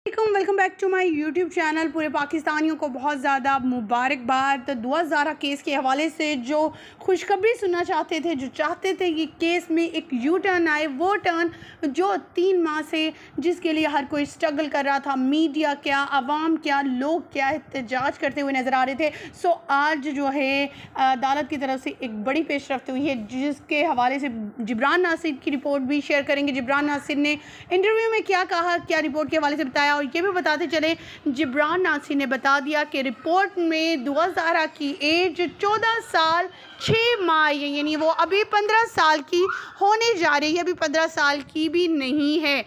Welcome back to my YouTube channel. पूरे पाकिस्तानियों को बहुत ज़्यादा मुबारकबाद। दुआ ज़ारा केस के हवाले से जो खुशखबरी सुनना चाहते थे, जो चाहते थे कि केस में एक यू टर्न आए, वो टर्न जो 3 माह से जिसके लिए हर कोई स्ट्रगल कर रहा था, मीडिया क्या, आवाम क्या, लोग क्या एहतजाज करते हुए नज़र आ रहे थे। सो आज जो है अदालत की तरफ से एक बड़ी पेशरफ्त हुई है, जिसके हवाले से जिब्रान नासिर की रिपोर्ट भी शेयर करेंगे। जिब्रान नासिर ने इंटरव्यू में क्या कहा, क्या रिपोर्ट के हवाले से बताया, और ये भी बताते चले जिब्रान नासिर ने बता दिया कि रिपोर्ट में दुआ ज़ारा की एज 14 साल 6 माह है, यानी वो अभी 15 साल की होने जा रही है, अभी 15 साल की भी नहीं है।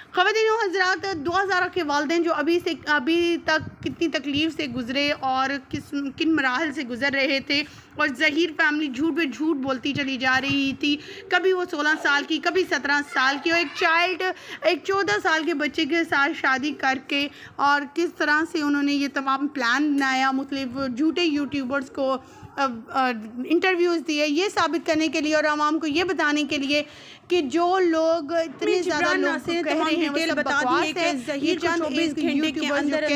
ख़वातीन व हज़रात, दुआ ज़ारा के वालिदैन जो अभी तक कितनी तकलीफ़ से गुज़रे और किन मराहल से गुज़र रहे थे, और ज़हीर फैमिली झूठ पे झूठ बोलती चली जा रही थी। कभी वो 16 साल की, कभी 17 साल की, और एक 14 साल के बच्चे के साथ शादी करके, और किस तरह से उन्होंने ये तमाम प्लान बनाया, मुख्तलिफ झूठे यूट्यूबर्स को इंटरव्यूज़ दिए, ये साबित करने के लिए और आवाम को ये बताने के लिए कि जो लोग इतने ज़्यादा लोग कह रहे हैं, वो सब बकवास है। ये 24 घंटे के अंदर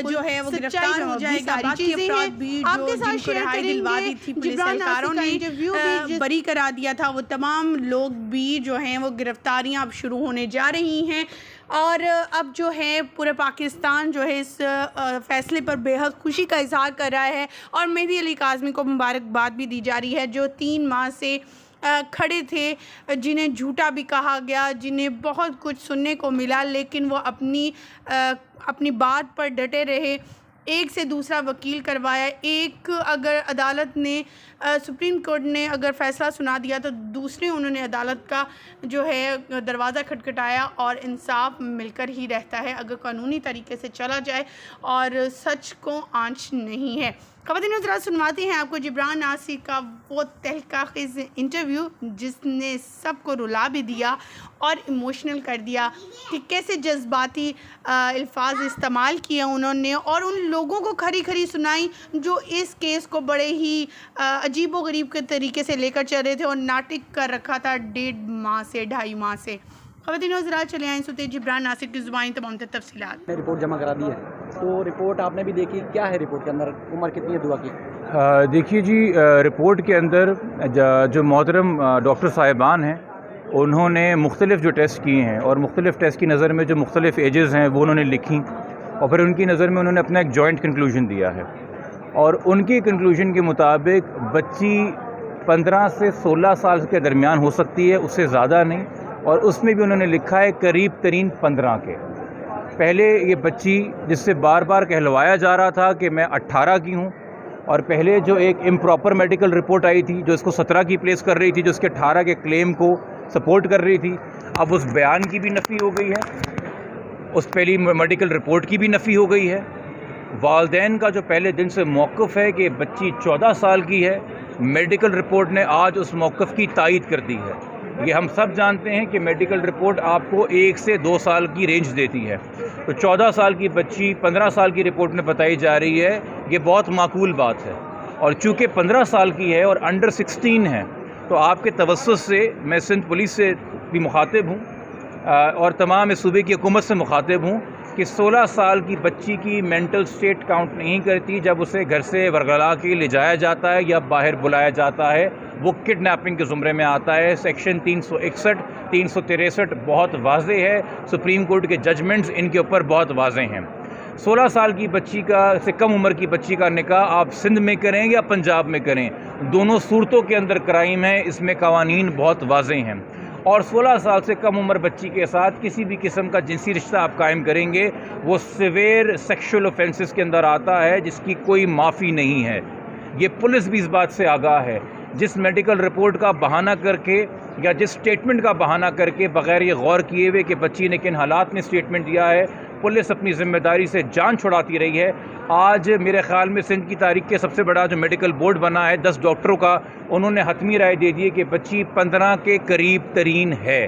जो है वो गिरफ्तार हो जाएगा। बाकी अफराद भी आपके साथ शेयर करेंगे। जिब्रान नासिर का इंटरव्यू भी बरी करा दिया था, वो तमाम लोग भी जो हैं वो गिरफ्तारियां अब शुरू होने जा रही हैं। और अब जो है पूरे पाकिस्तान जो है इस फ़ैसले पर बेहद खुशी का इजहार कर रहा है, और मेहदी अली काज़मी को मुबारकबाद भी दी जा रही है, जो 3 माह से खड़े थे, जिन्हें झूठा भी कहा गया, जिन्हें बहुत कुछ सुनने को मिला, लेकिन वो अपनी बात पर डटे रहे। एक से दूसरा वकील करवाया, एक अगर अदालत ने सुप्रीम कोर्ट ने अगर फ़ैसला सुना दिया तो दूसरे उन्होंने अदालत का जो है दरवाज़ा खटखटाया, और इंसाफ मिलकर ही रहता है अगर कानूनी तरीके से चला जाए और सच को आंच नहीं है। ख़वातीन ज़रा सुनवाते हैं आपको जिब्रान नासिर का वो तहक़ीक़ इंटरव्यू, जिसने सबको रुला भी दिया और इमोशनल कर दिया कि कैसे जज्बाती अल्फाज इस्तेमाल किए उन्होंने, और उन लोगों को खरी खरी सुनाई जो इस केस को बड़े ही अजीबो गरीब के तरीके से लेकर चल रहे थे और नाटक कर रखा था 1.5 माह से 2.5 माह से। ख़वातीन ज़रा चले आए सुनते जिब्रान नासिर की ज़ुबानी तमाम तफसीलात। रिपोर्ट जमा करा दी है, तो रिपोर्ट आपने भी देखी, क्या है रिपोर्ट के अंदर, उम्र कितनी है दुआ की? देखिए जी, रिपोर्ट के अंदर जो मोहतरम डॉक्टर साहिबान हैं, उन्होंने मुख्तलिफ जो टेस्ट किए हैं, और मुख्तलिफ टेस्ट की नज़र में जो मुख्तलिफ एजेस हैं वो उन्होंने लिखी, और फिर उनकी नज़र में उन्होंने अपना एक जॉइंट कंक्लूजन दिया है। और उनके कंक्लूजन के मुताबिक बच्ची 15 से 16 साल के दरमियान हो सकती है, उससे ज़्यादा नहीं। और उसमें भी उन्होंने लिखा है करीब तरीन 15 के। पहले ये बच्ची जिससे बार बार कहलवाया जा रहा था कि मैं 18 की हूँ, और पहले जो एक इम्प्रॉपर मेडिकल रिपोर्ट आई थी जो इसको 17 की प्लेस कर रही थी, जो उसके 18 के क्लेम को सपोर्ट कर रही थी, अब उस बयान की भी नफ़ी हो गई है, उस पहली मेडिकल रिपोर्ट की भी नफ़ी हो गई है। वालिदैन का जो पहले दिन से मौक़िफ़ है कि बच्ची 14 साल की है, मेडिकल रिपोर्ट ने आज उस मौक़िफ़ की तायद कर दी है। ये हम सब जानते हैं कि मेडिकल रिपोर्ट आपको 1 से 2 साल की रेंज देती है, तो 14 साल की बच्ची 15 साल की रिपोर्ट में बताई जा रही है, ये बहुत माकूल बात है। और चूँकि 15 साल की है और अंडर 16 है, तो आपके तवस्सुस से मैं सिंध पुलिस से भी मुखातिब हूँ और तमाम इस सूबे की हुकूमत से मुखातिब हूँ कि 16 साल की बच्ची की मेंटल स्टेट काउंट नहीं करती जब उसे घर से वरगला के ले जाया जाता है या बाहर बुलाया जाता है, वो किडनैपिंग के ज़ुमरे में आता है। सेक्शन 361, 363 बहुत वाज़े है, सुप्रीम कोर्ट के जजमेंट्स इनके ऊपर बहुत वाज़े हैं। 16 साल की बच्ची का से कम उम्र की बच्ची का निकाह आप सिंध में करें या पंजाब में करें, दोनों सूरतों के अंदर क्राइम है, इसमें कवानीन बहुत वाज़े हैं। और 16 साल से कम उम्र बच्ची के साथ किसी भी किस्म का जिनसी रिश्ता आप कायम करेंगे, वो सिवियर सेक्शुअल ऑफेंसेस के अंदर आता है, जिसकी कोई माफ़ी नहीं है। ये पुलिस भी इस बात से आगाह है। जिस मेडिकल रिपोर्ट का बहाना करके या जिस स्टेटमेंट का बहाना करके बग़ैर ये गौर किए हुए कि बच्ची ने किन हालात में स्टेटमेंट दिया है, पुलिस अपनी ज़िम्मेदारी से जान छुड़ाती रही है। आज मेरे ख़्याल में सिंध की तारीख के सबसे बड़ा जो मेडिकल बोर्ड बना है 10 डॉक्टरों का, उन्होंने हतमी राय दे दी है कि बच्ची 15 के करीब तरीन है।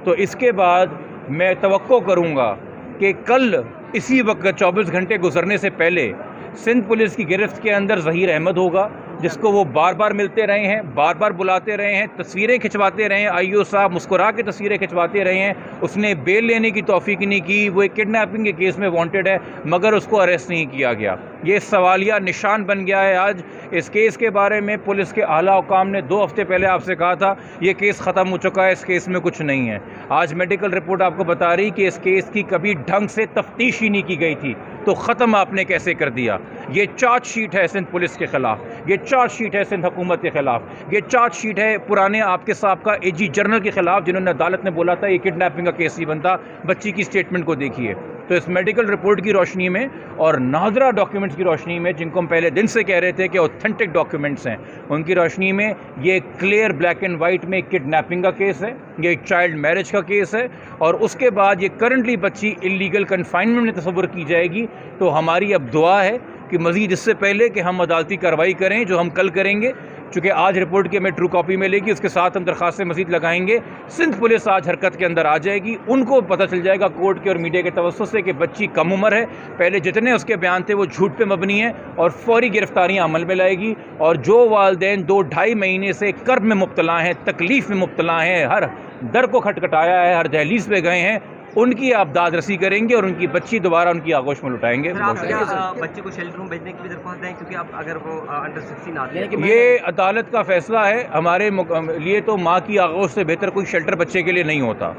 तो इसके बाद मैं तवक्को करूँगा कि कल इसी वक्त 24 घंटे गुजरने से पहले सिंध पुलिस की गिरफ्त के अंदर ज़हीर अहमद होगा, जिसको वो बार बार मिलते रहे हैं, बार बार बुलाते रहे हैं, तस्वीरें खिंचवाते रहे हैं, आईओ साहब मुस्कुरा के तस्वीरें खिंचवाते रहे हैं। उसने बेल लेने की तौफीक नहीं की, वो एक किडनैपिंग के केस में वांटेड है मगर उसको अरेस्ट नहीं किया गया। ये सवालिया निशान बन गया है आज। इस केस के बारे में पुलिस के आला हुकाम ने 2 हफ्ते पहले आपसे कहा था ये केस ख़त्म हो चुका है, इस केस में कुछ नहीं है। आज मेडिकल रिपोर्ट आपको बता रही कि इस केस की कभी ढंग से तफ्तीश ही नहीं की गई थी, तो ख़त्म आपने कैसे कर दिया। ये चार्जशीट है सिंध पुलिस के ख़िलाफ़, ये चार्जशीट है सिंध हुकूमत के ख़िलाफ़, ये चार्जशीट है पुराने आपके साहब का AG जनरल के ख़िलाफ़ जिन्होंने अदालत में बोला था ये किडनैपिंग का केस नहीं बनता। बच्ची की स्टेटमेंट को देखिए। तो इस मेडिकल रिपोर्ट की रोशनी में और नादरा डॉक्यूमेंट्स की रोशनी में, जिनको हम पहले दिन से कह रहे थे कि ऑथेंटिक डॉक्यूमेंट्स हैं, उनकी रोशनी में ये क्लियर ब्लैक एंड वाइट में किडनैपिंग का केस है, ये चाइल्ड मैरिज का केस है। और उसके बाद ये करंटली बच्ची इलीगल कन्फाइनमेंट में तस्वुर की जाएगी। तो हमारी अब दुआ है कि मज़ीद इससे पहले कि हम अदालती कार्रवाई करें, जो हम कल करेंगे, चूँकि आज रिपोर्ट की हमें ट्रू कॉपी मिलेगी, उसके साथ हम दरख्वास्तें मज़ीद लगाएंगे। सिंध पुलिस आज हरकत के अंदर आ जाएगी। उनको पता चल जाएगा कोर्ट के और मीडिया के तवस्सुस से कि बच्ची कम उम्र है, पहले जितने उसके बयान थे वो झूठ पे मबनी है, और फौरी गिरफ्तारियाँ अमल में लाएगी। और जो वालिदैन 2-2.5 महीने से कर्ब में मुब्तला हैं, तकलीफ़ में मुब्तला हैं, हर दर को खटखटाया है, हर दहलीज पे गए हैं, उनकी आप दाद रसी करेंगे और उनकी बच्ची दोबारा उनकी आगोश में लुटाएंगे। बच्चे को शेल्टर में भेजने की भी दरख्वास्त है, क्योंकि आप अगर वो अंडर 16 आती है, ये अदालत का फैसला है। हमारे लिए तो माँ की आगोश से बेहतर कोई शेल्टर बच्चे के लिए नहीं होता।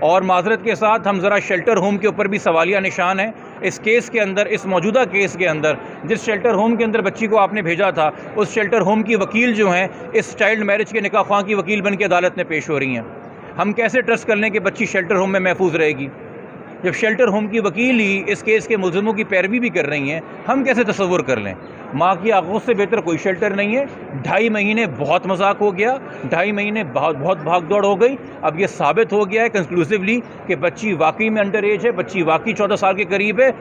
और माजरत के साथ हम ज़रा शेल्टर होम के ऊपर भी सवालिया निशान है। इस केस के अंदर, इस मौजूदा केस के अंदर, जिस शेल्टर होम के अंदर बच्ची को आपने भेजा था, उस शेल्टर होम की वकील जो हैं इस चाइल्ड मैरिज के निकाह ख्वाह की वकील बन के अदालत में पेश हो रही हैं। हम कैसे ट्रस्ट कर लें कि बच्ची शेल्टर होम में महफूज रहेगी जब शेल्टर होम की वकील ही इस केस के मुलज़िमों की पैरवी भी कर रही हैं। हम कैसे तसव्वुर कर लें। माँ की आगोश से बेहतर कोई शेल्टर नहीं है। 2.5 महीने बहुत मजाक हो गया, 2.5 महीने बहुत भाग दौड़ हो गई। अब ये साबित हो गया है कंक्लूसिवली कि बच्ची वाकई में अंडर एज है, बच्ची वाकई 14 साल के करीब है।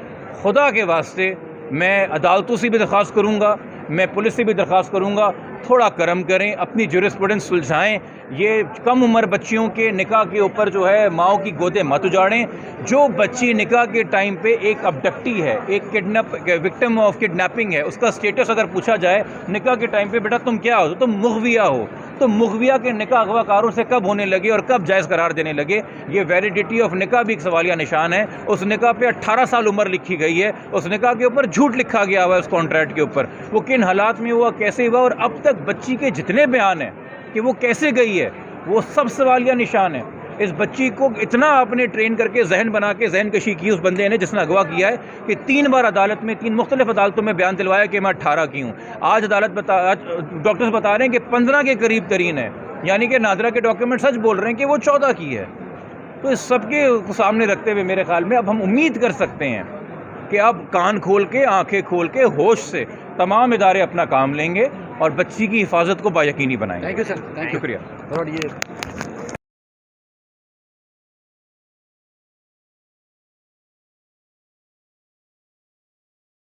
खुदा के वास्ते मैं अदालतों से भी दरख्वास्त करूँगा, मैं पुलिस से भी दरख्वास्त करूँगा, थोड़ा करम करें, अपनी जुरिस्प्रूडेंस सुलझाएं। ये कम उम्र बच्चियों के निकाह के ऊपर जो है माओ की गोदे मत उजाड़ें। जो बच्ची निकाह के टाइम पे एक अबडक्टी है, एक विक्टिम ऑफ किडनैपिंग है, उसका स्टेटस अगर पूछा जाए निकाह के टाइम पे, बेटा तुम क्या हो, तुम मुग़विया हो, तो मुग़विया के निकाह अगवाकारों से कब होने लगे और कब जायज़ करार देने लगे। ये वैलिडिटी ऑफ निकाह भी एक सवालिया निशान है। उस निकाह पे 18 साल उम्र लिखी गई है, उस निकाह के ऊपर झूठ लिखा गया हुआ है उस कॉन्ट्रैक्ट के ऊपर। वो किन हालात में हुआ, कैसे हुआ, और अब तक बच्ची के जितने बयान हैं कि वो कैसे गई है, वो सब सवालिया निशान है। इस बच्ची को इतना आपने ट्रेन करके जहन बना के जहन कशी की उस बंदे ने जिसने अगवा किया है कि 3 बार अदालत में, 3 मुख्तलिफ अदालतों में बयान दिलवाया कि मैं 18 की हूँ। आज डॉक्टर्स बता रहे हैं कि 15 के करीब तरीन है, यानी कि नादरा के डॉक्यूमेंट सच बोल रहे हैं कि वो 14 की है। तो इस सबके सामने रखते हुए मेरे ख्याल में अब हम उम्मीद कर सकते हैं कि अब कान खोल के, आंखें खोल के, होश से तमाम इदारे अपना काम लेंगे और बच्ची की हिफाजत को बायकीनी बनाएंगे। Thank you sir, thank you. शुक्रिया। और ये